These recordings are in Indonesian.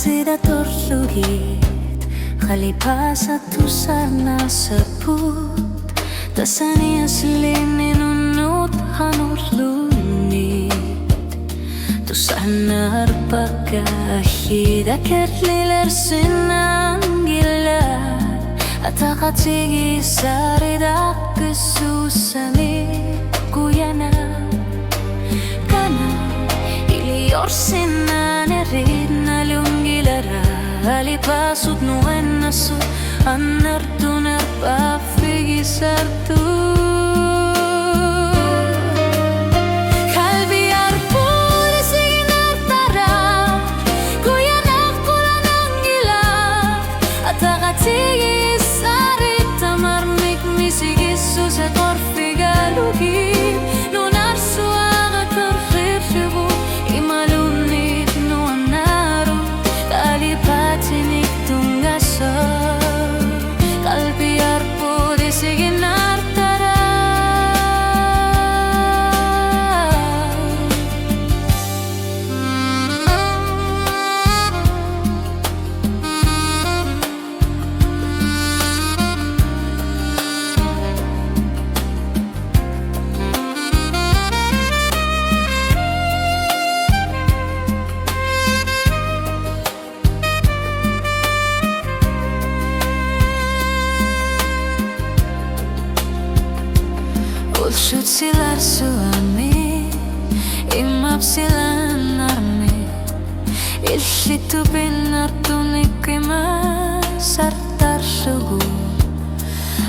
sida torlugit Khalipasa tusar na saput Tasania silinin unut hanurlunit Tusanar pagkahida Kertliler sinanggila Atakatigi saridak kesusani Kuyana Kana iliyor sinanerid na lungilara Alipasut nuen nasut Anartunar pafigisartu Ulshut silar suami Imap silan armi Ilshitu binar tunik ima Sartar sugu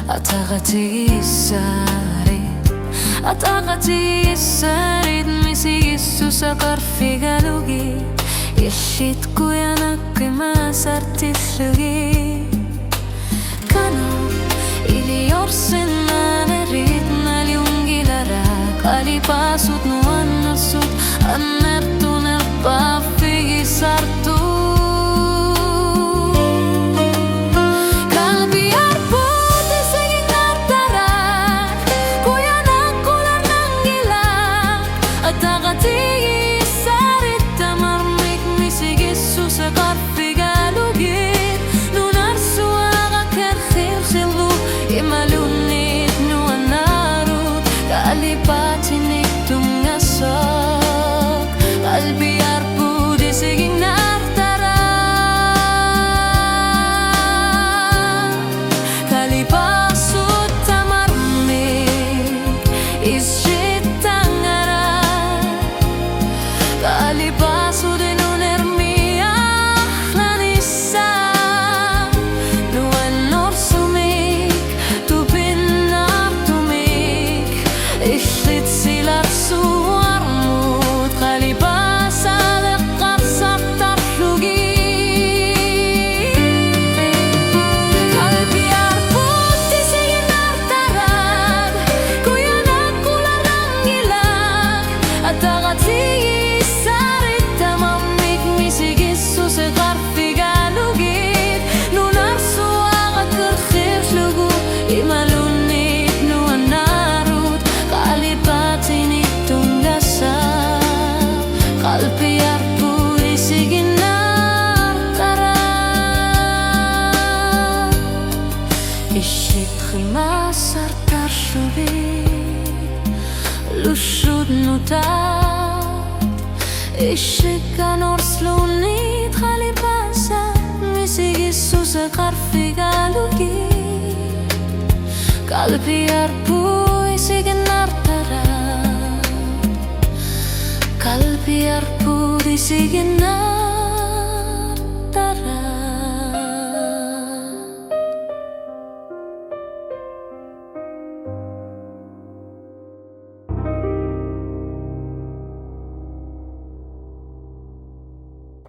Atagati sarid Atagati sarid Misigisu sakar figalugi Ilshit kuyanak ima sartislugi Kana iliyor sinanerid Alipasut nuan nasut Anertuner pafigisartu Kalbiar putih seging nartarak Kuyanak kular nanggilak Atakatigi sarit tamarmik Misigisu sakar figalugit Nunar suaga kerkhir silu Imalunit nuan narut Kalipatinik tungasok Kalbiar pudi siging nartarak Kalipasut tamarmik Isyit tangarak Kalipasut inunermiah lanisa Nuan nor sumik Tupinar tumik Isyit silar suarmut Kalipasa dekat sartar lugi Kalbiar putih sigin nartarak Kuyanak kular nanggilak Atakatigi sarit tamamik Misigisu sekar figalugit Nunar suaga kerkhir lugu Imalunit nuan narut Kalipatinik tungasak Kalbiar pudi sigin nartarak Isyit khima sartar shubi Lushud nutat Isyit kanor slunit Kalipasa Misigisu sekar figalugit Kalbiar pudi sigin nartarak Kalbiar pudi sigin nartarak